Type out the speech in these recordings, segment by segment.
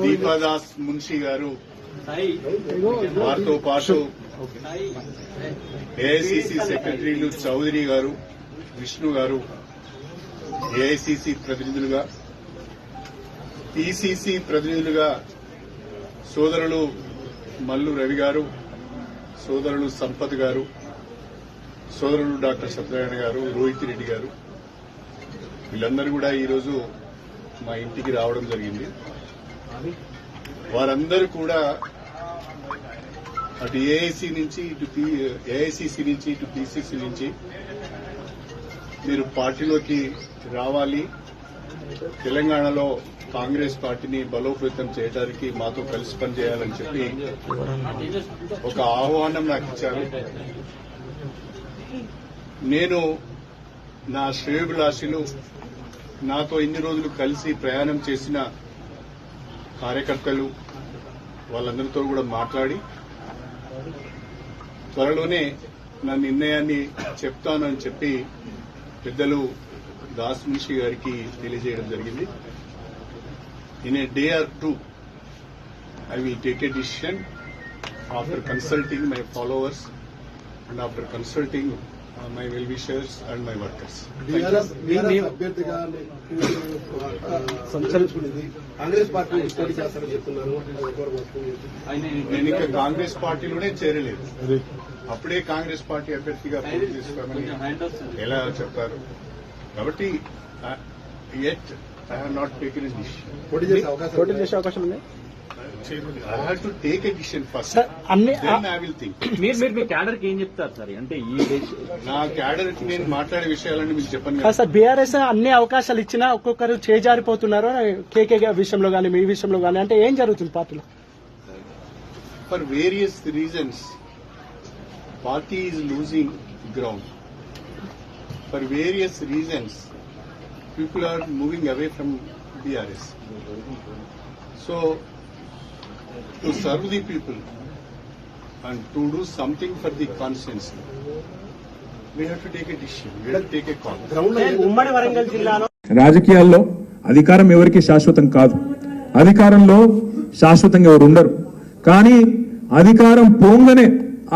దీపాదాస్ మున్షి గారు, వారితో పాటు ఏఐసిసి సెక్రటరీలు చౌదరి గారు, విష్ణు గారు, ఏఐసిసి ప్రతినిధులుగా, పిసిసి ప్రతినిధులుగా సోదరులు మల్లు రవి గారు, సోదరులు సంపత్ గారు, సోదరులు డాక్టర్ సత్యనారాయణ గారు, రోహిత్ రెడ్డి గారు, వీళ్ళందరూ కూడా ఈరోజు మా ఇంటికి రావడం జరిగింది. వారందరూ కూడా అటు ఏఐసి నుంచి ఏఐసిసి నుంచి ఇటు పిసిసి నుంచి మీరు పార్టీలోకి రావాలి, తెలంగాణలో కాంగ్రెస్ పార్టీని బలోపేతం చేయడానికి మాతో కలిసి పనిచేయాలని చెప్పి ఒక ఆహ్వానం నాకు ఇచ్చారు. నేను నా శ్రేయోభిలాషులు, నాతో ఇన్ని రోజులు కలిసి ప్రయాణం చేసిన కార్యకర్తలు, వాళ్ళందరితో కూడా మాట్లాడి త్వరలోనే నా నిర్ణయాన్ని చెప్తానని చెప్పి పెద్దలు దాస్ మున్షి గారికి తెలియజేయడం జరిగింది. In a day or two I will take a decision after consulting my followers and after consulting my well-wishers and my workers. అభ్యర్థిగా సంచరించుకునేది కాంగ్రెస్ పార్టీ పోటీ చేస్తారని చెప్తున్నారు. నేను ఇంకా కాంగ్రెస్ పార్టీలోనే చేరలేదు, అప్పుడే కాంగ్రెస్ పార్టీ అభ్యర్థిగా పోటీ చేస్తామని ఎలా చెప్పారు? కాబట్టి yet I have not taken a decision. పోటీ చేసే అవకాశం ఉంది. I have to take a decision first. Then I will think. మీరు మీ క్యాడర్ కి ఏం చెప్తారు సార్? అంటే ఈ నా క్యాడర్ కి నేను మాట్లాడే విషయాలన్నీ మీకు చెప్పను సార్. బీఆర్ఎస్ అన్ని అవకాశాలు ఇచ్చినా ఒక్కొక్కరు చేజారిపోతున్నారు, కేకే విషయంలో కానీ మీ విషయంలో కానీ, అంటే ఏం జరుగుతుంది పార్టీలో? For various reasons, party is losing ground. For various reasons, people are moving away from BRS. So, to serve the people and to do something for the conscience, we have to take a decision. We have to take a call. ఉమ్మడి వరంగల్ జిల్లాలో రాజకీయాల్లో అధికారం ఎవరికి శాశ్వతం కాదు, అధికారంలో శాశ్వతంగా ఎవరు ఉండరు. కానీ అధికారం పోంగనే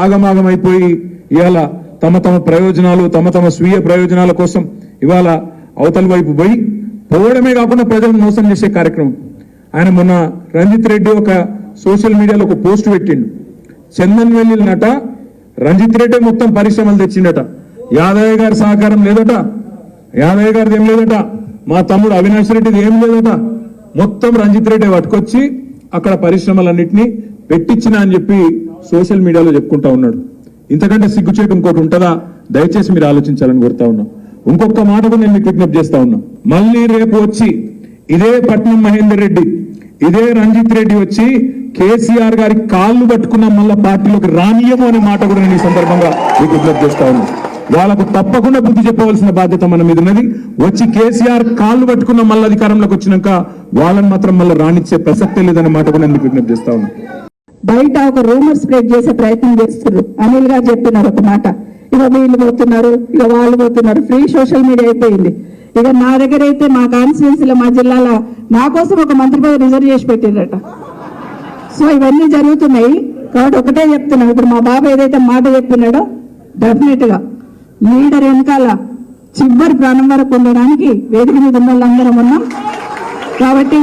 ఆగమాగమైపోయి ఇవాళ తమ తమ ప్రయోజనాలు, తమ స్వీయ ప్రయోజనాల కోసం ఇవాళ అవతల వైపు పోయి పోవడమే కాకుండా ప్రజలను మోసం చేసే కార్యక్రమం. ఆయన మొన్న రంజిత్ రెడ్డి ఒక సోషల్ మీడియాలో ఒక పోస్ట్ పెట్టిండు. చందన్ వెల్లినట రంజిత్ రెడ్డి మొత్తం పరిశ్రమలు తెచ్చిండట, యాదయ్య గారి సహకారం లేదట, యాదయ్య గారిది ఏం లేదట, మా తమ్ముడు అవినాష్ రెడ్డిది ఏం లేదట, మొత్తం రంజిత్ రెడ్డి పట్టుకొచ్చి అక్కడ పరిశ్రమలన్నింటినీ పెట్టించిన అని చెప్పి సోషల్ మీడియాలో చెప్పుకుంటా ఉన్నాడు. ఇంతకంటే సిగ్గుచేటు ఇంకోటి ఉంటుందా? దయచేసి మీరు ఆలోచించాలని కోరుతా ఉన్నా. ఇంకొక మాట కూడా నేను మీకు విజ్ఞప్తి చేస్తా ఉన్నా. మళ్ళీ రేపు వచ్చి ఇదే పట్నం మహేందర్ రెడ్డి, ఇదే రంజిత్ రెడ్డి వచ్చి కేసీఆర్ గారి కాళ్ళు పట్టుకున్న మళ్ళా పార్టీలోకి రానియము అనే మాట కూడా నేను ఈ సందర్భంగా మీకు విజ్ఞప్తి చేస్తా ఉన్నా. వాళ్ళకు తప్పకుండా బుద్ధి చెప్పవలసిన బాధ్యత మన మీద ఉన్నది. వచ్చి కేసీఆర్ కాళ్ళు పట్టుకున్న మళ్ళీ అధికారంలోకి వచ్చినాక వాళ్ళని మాత్రం మళ్ళీ రానిచ్చే ప్రసక్తే లేదనే మాట కూడా నేను విజ్ఞప్తి చేస్తా ఉన్నా. బయట ఒక రూమర్ స్ప్రెడ్ చేసే ప్రయత్నం చేస్తున్నారు. అనిల్ గారు చెప్తున్నారు ఒక మాట, ఇక వీళ్ళు పోతున్నారు, ఇక వాళ్ళు పోతున్నారు, ఫ్రీ సోషల్ మీడియా అయిపోయింది. ఇక మా దగ్గర అయితే మా కాన్స్టిట్యున్సీలో మా జిల్లాలో నా కోసం ఒక మంత్రి పదవి రిజర్వ్ చేసి పెట్టిండ్రట. సో ఇవన్నీ జరుగుతున్నాయి. కాబట్టి ఒకటే చెప్తున్నాం, ఇప్పుడు మా బాబు ఏదైతే మాట చెప్పినాడో డెఫినెట్ గా లీడర్ వెనకాల చివరి ప్రాణం వరకు ఉండడానికి వేదిక మీద ఉన్న వాళ్ళందరం ఉన్నాం. కాబట్టి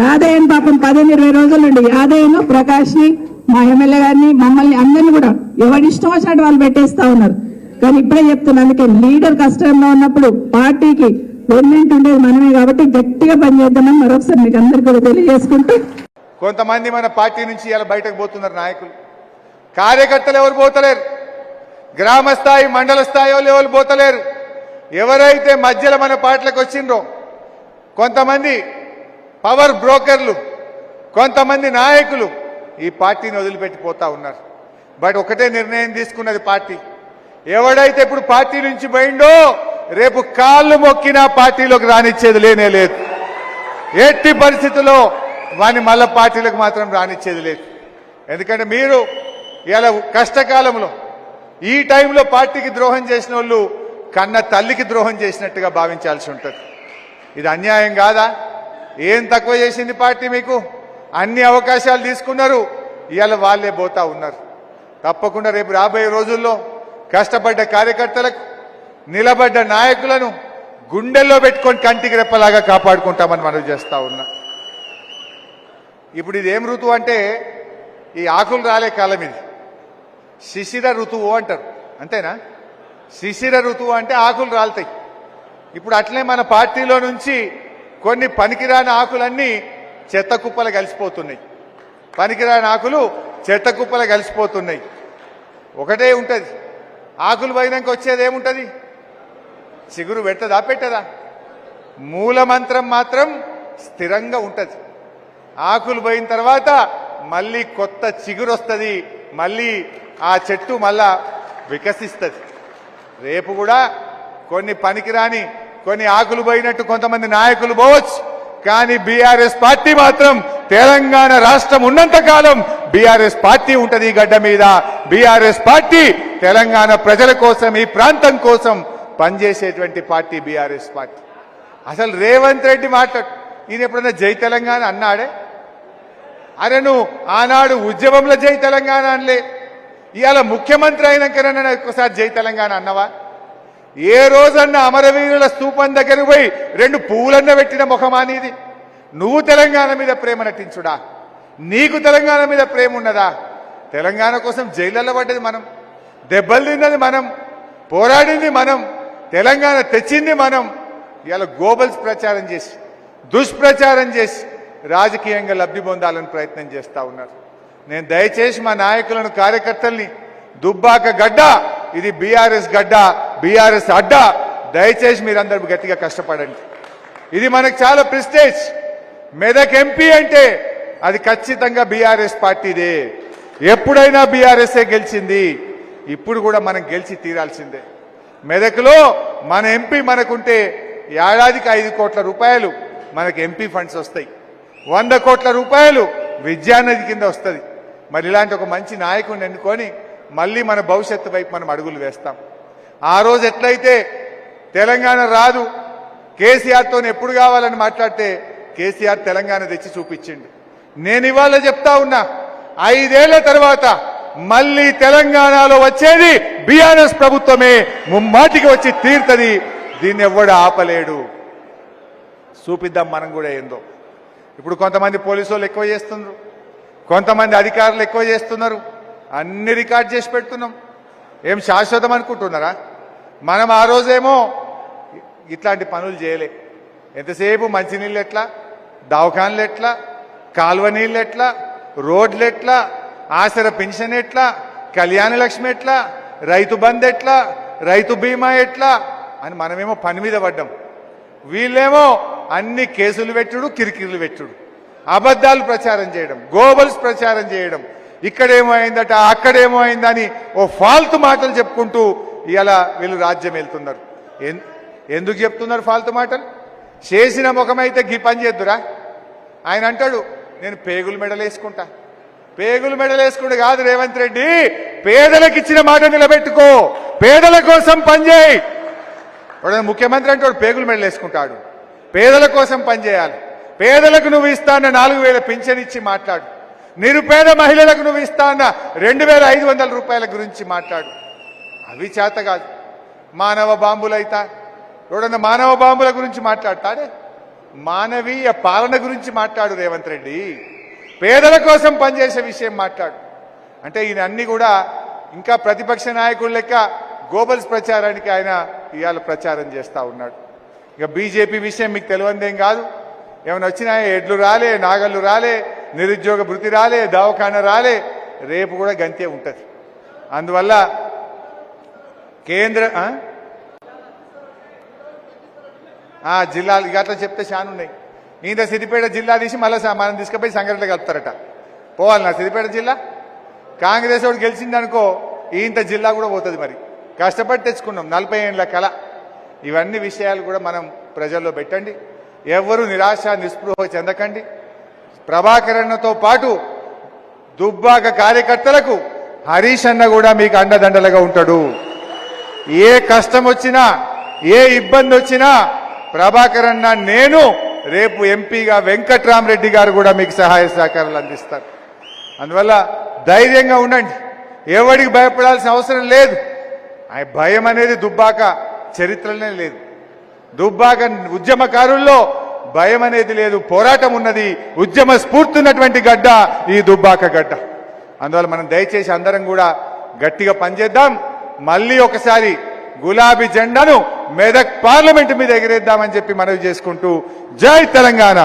యాదయ్యను పాపం 15-20 రోజుల నుండి యాదయ్యను, ప్రకాష్ ని, మా ఎమ్మెల్యే గారిని, మమ్మల్ని అందరినీ కూడా ఎవరిష్టం వచ్చినట్టు వాళ్ళు పెట్టేస్తా ఉన్నారు. కానీ ఇప్పుడే చెప్తున్నా, అందుకే లీడర్ కష్టంలో ఉన్నప్పుడు పార్టీకి వెన్నంటి ఉండేది మనమే. కాబట్టి గట్టిగా పనిచేద్దామని మరొకసారి మీకు అందరికీ కూడా తెలియజేసుకుంటూ, కొంతమంది మన పార్టీ నుంచి ఇలా బయటకు పోతున్నారు నాయకులు, కార్యకర్తలు ఎవరు పోతలేరు, గ్రామ స్థాయి మండల స్థాయి వాళ్ళు ఎవరు పోతలేరు. ఎవరైతే మధ్యలో మన పార్టీలకు వచ్చిండ్రో కొంతమంది పవర్ బ్రోకర్లు, కొంతమంది నాయకులు ఈ పార్టీని వదిలిపెట్టిపోతా ఉన్నారు. బట్ ఒకటే నిర్ణయం తీసుకున్నది పార్టీ, ఎవడైతే ఇప్పుడు పార్టీ నుంచి పోయిండో రేపు కాళ్ళు మొక్కినా పార్టీలోకి రానిచ్చేది లేనే లేదు. ఎట్టి పరిస్థితుల్లో వాని మళ్ళా పార్టీలకు మాత్రం రానిచ్చేది లేదు. ఎందుకంటే మీరు ఇలా కష్టకాలంలో ఈ టైంలో పార్టీకి ద్రోహం చేసిన వాళ్ళు కన్న తల్లికి ద్రోహం చేసినట్టుగా భావించాల్సి ఉంటుంది. ఇది అన్యాయం కాదా? ఏం తక్కువ చేసింది పార్టీ మీకు? అన్ని అవకాశాలు తీసుకున్నారు, ఇవాళ వాళ్ళే పోతా ఉన్నారు. తప్పకుండా రేపు రాబోయే రోజుల్లో కష్టపడ్డ కార్యకర్తలకు, నిలబడ్డ నాయకులను గుండెల్లో పెట్టుకొని కంటికి రెప్పలాగా కాపాడుకుంటామని మనం చేస్తా ఉన్నా. ఇప్పుడు ఇదేం ఋతువు అంటే ఈ ఆకులు రాలే కాలం, ఇది శిశిర ఋతువు అంటారు, అంతేనా? శిశిర ఋతువు అంటే ఆకులు రాలుతాయి. ఇప్పుడు అట్లే మన పార్టీలో నుంచి కొన్ని పనికిరాని ఆకులన్నీ చెత్త కుప్పలు కలిసిపోతున్నాయి. పనికిరాని ఆకులు చెత్త కుప్పలు కలిసిపోతున్నాయి. ఒకటే ఉంటుంది, ఆకులు పోయినాక వచ్చేది ఏముంటుంది? చిగురు పెట్టదా పెట్టదా? మూలమంత్రం మాత్రం స్థిరంగా ఉంటుంది. ఆకులు పోయిన తర్వాత మళ్ళీ కొత్త చిగురు వస్తుంది, మళ్ళీ ఆ చెట్టు మళ్ళా వికసిస్తుంది. రేపు కూడా కొన్ని పనికిరాని, కొన్ని ఆకులు పోయినట్టు కొంతమంది నాయకులు పోవచ్చు, కానీ బీఆర్ఎస్ పార్టీ మాత్రం తెలంగాణ రాష్ట్రం ఉన్నంత కాలం బీఆర్ఎస్ పార్టీ ఉంటది ఈ గడ్డ మీద. బీఆర్ఎస్ పార్టీ తెలంగాణ ప్రజల కోసం, ఈ ప్రాంతం కోసం పనిచేసేటువంటి పార్టీ బీఆర్ఎస్ పార్టీ. అసలు రేవంత్ రెడ్డి మాట్లాడు, ఈయన ఎప్పుడైనా జై తెలంగాణ అన్నాడే? అరే నువ్వు ఆనాడు ఉద్యమంలో జై తెలంగాణ అనలే, ఇవాళ ముఖ్యమంత్రి అయినాకనన్నా ఒక్కసారి జై తెలంగాణ అన్నవా? ఏ రోజన్నా అమరవీరుల స్తూపం దగ్గర పోయి 2 పువ్వులన్న పెట్టిన ముఖమానిది? నువ్వు తెలంగాణ మీద ప్రేమ నటించుడా? నీకు తెలంగాణ మీద ప్రేమ ఉన్నదా? తెలంగాణ కోసం జైళ్ళలో పడ్డది మనం, దెబ్బలు తిన్నది మనం, పోరాడింది మనం, తెలంగాణ తెచ్చింది మనం. ఇవాళ గోబల్స్ ప్రచారం చేసి, దుష్ప్రచారం చేసి రాజకీయంగా లబ్ధి పొందాలని ప్రయత్నం చేస్తా ఉన్నారు. నేను దయచేసి మా నాయకులను, కార్యకర్తల్ని, దుబ్బాక గడ్డ ఇది బీఆర్ఎస్ గడ్డ, బీఆర్ఎస్ అడ్డ, దయచేసి మీరందరూ గట్టిగా కష్టపడండి. ఇది మనకు చాలా ప్రెస్టేజ్. మెదక్ ఎంపీ అంటే అది ఖచ్చితంగా బీఆర్ఎస్ పార్టీదే. ఎప్పుడైనా బీఆర్ఎస్ఏ గెలిచింది, ఇప్పుడు కూడా మనం గెలిచి తీరాల్సిందే. మెదక్లో మన ఎంపీ మనకుంటే ఏడాదికి 5 కోట్ల రూపాయలు మనకు ఎంపీ ఫండ్స్ వస్తాయి, 100 కోట్ల రూపాయలు విద్యానిధి కింద వస్తుంది. మరి ఇలాంటి ఒక మంచి నాయకుడిని ఎన్నుకొని మళ్ళీ మన భవిష్యత్తు వైపు మనం అడుగులు వేస్తాం. ఆ రోజు ఎట్లయితే తెలంగాణ రాదు, కేసీఆర్తో ఎప్పుడు కావాలని మాట్లాడితే కేసీఆర్ తెలంగాణ తెచ్చి చూపించిండు. నేను ఇవాళ చెప్తా ఉన్నా, 5 ఏళ్ల తర్వాత మళ్ళీ తెలంగాణలో వచ్చేది బీఆర్ఎస్ ప్రభుత్వమే, ముమ్మాటికి వచ్చి తీరుతుంది. దీన్ని ఎవ్వడు ఆపలేడు. చూపిద్దాం మనం కూడా ఏందో. ఇప్పుడు కొంతమంది పోలీసు వాళ్ళు ఎక్కువ చేస్తున్నారు, కొంతమంది అధికారులు ఎక్కువ చేస్తున్నారు, అన్ని రికార్డ్ చేసి పెడుతున్నాం. ఏం శాశ్వతం అనుకుంటున్నారా? మనం ఆ రోజేమో ఇట్లాంటి పనులు చేయలే. ఎంతసేపు మంచినీళ్ళు ఎట్లా, దవాఖాన్లు ఎట్లా, కాలువ నీళ్ళు ఎట్లా, రోడ్లు ఎట్లా, ఆసర పెన్షన్ ఎట్లా, కళ్యాణ లక్ష్మి ఎట్లా, రైతు బంద్ ఎట్లా, రైతు బీమా ఎట్లా అని మనమేమో పని మీద పడ్డాం. వీళ్ళేమో అన్ని కేసులు పెట్టుడు, కిరికిరులు పెట్టుడు, అబద్ధాలు ప్రచారం చేయడం, గోబల్స్ ప్రచారం చేయడం, ఇక్కడేమో అయిందట, అక్కడేమో అయిందని ఓ ఫాల్తు మాటలు చెప్పుకుంటూ ఇలా వీళ్ళు రాజ్యం వెళ్తున్నారు. ఎందుకు చెప్తున్నారు ఫాల్తు మాటలు? చేసిన ముఖమైతే గీ పని చేద్దురా? ఆయన అంటాడు నేను పేగులు మెడలేసుకుంటా. పేగులు మెడలేసుకుంటూ కాదు రేవంత్ రెడ్డి, పేదలకు ఇచ్చిన మాట నిలబెట్టుకో, పేదల కోసం పనిచేయి. ముఖ్యమంత్రి అంటాడు పేగులు మెడలేసుకుంటాడు. పేదల కోసం పనిచేయాలి. పేదలకు నువ్వు ఇస్తాన్న 4,000 పింఛన్ ఇచ్చి మాట్లాడు. నిరుపేద మహిళలకు నువ్వు ఇస్తాన్న 2,500 రూపాయల గురించి మాట్లాడు. అవి చేత కాదు. మానవ బాంబులైతా ఎవడన్నా మానవ బాంబుల గురించి మాట్లాడతాడే? మానవీయ పాలన గురించి మాట్లాడు రేవంత్ రెడ్డి. పేదల కోసం పనిచేసే విషయం మాట్లాడు. అంటే ఈయన అన్ని కూడా ఇంకా ప్రతిపక్ష నాయకుల లెక్క గోబల్స్ ప్రచారానికి ఆయన ఇవాళ ప్రచారం చేస్తా ఉన్నాడు. ఇక బీజేపీ విషయం మీకు తెలియదేం కాదు. ఏమైనా వచ్చినా ఎడ్లు రాలే, నాగళ్ళు రాలే, నిరుద్యోగ భృతి రాలే, దవాఖాన రాలే, రేపు కూడా గంతే ఉంటుంది. అందువల్ల కేంద్ర జిల్లాలు ఇక అట్లా చెప్తే చాలా ఉన్నాయి. ఇంత సిద్దిపేట జిల్లా తీసి మళ్ళీ మనం తీసుకుపోయి సంఘటనలు కలుపుతారట. పోవాలి నా సిద్దిపేట జిల్లా? కాంగ్రెస్ వాడు గెలిచిందనుకో ఇంత జిల్లా కూడా పోతుంది. మరి కష్టపడి తెచ్చుకున్నాం 40 ఏళ్ల కళ. ఇవన్నీ విషయాలు కూడా మనం ప్రజల్లో పెట్టండి. ఎవరు నిరాశ నిస్పృహ చెందకండి. ప్రభాకర్ అన్నతో పాటు దుబ్బాక కార్యకర్తలకు హరీష్ అన్న కూడా మీకు అండదండలుగా ఉంటాడు. ఏ కష్టం వచ్చినా, ఏ ఇబ్బంది వచ్చినా ప్రభాకర్ అన్న నేను రేపు ఎంపీగా వెంకట్రామరెడ్డి గారు కూడా మీకు సహాయ సహకారాలు అందిస్తారు. అందువల్ల ధైర్యంగా ఉండండి, ఎవడికి భయపడాల్సిన అవసరం లేదు. ఆ భయం అనేది దుబ్బాక చరిత్రలోనే లేదు. దుబ్బాక ఉద్యమకారుల్లో భయం అనేది లేదు, పోరాటం ఉన్నది, ఉద్యమ స్ఫూర్తి ఉన్నటువంటి గడ్డ ఈ దుబ్బాక గడ్డ. అందువల్ల మనం దయచేసి అందరం కూడా గట్టిగా పనిచేద్దాం. మళ్ళీ ఒకసారి గులాబీ జెండాను మెదక్ పార్లమెంటు మీద ఎగిరేద్దామని చెప్పి మనవి చేసుకుంటూ జై తెలంగాణ.